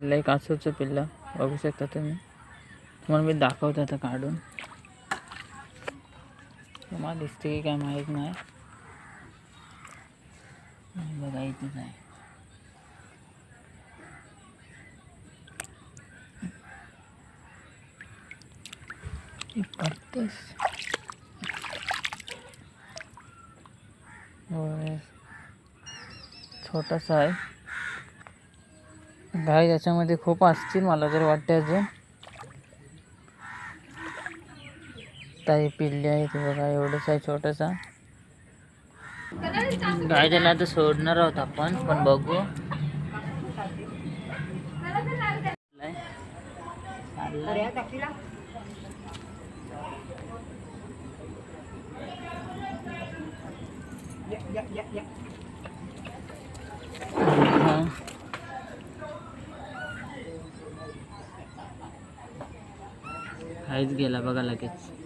पिल्ला एक कासवचं पिल्ला बघू शकता तुम्ही. तुम्हाला मी दाखवतो आता काढून. तुम्हाला दिसते की काय माहीत नाही. बघा इथेच आहे. छोटासा आहे गाय. याच्यामध्ये खूप असतील मला तर वाटते अजून. ताई पिल्ली आहे ते बघा, एवढंच आहे छोटासा गाय. त्याला आता सोडणार आहोत आपण, पण बघू. काहीच गेला बघा लगेच.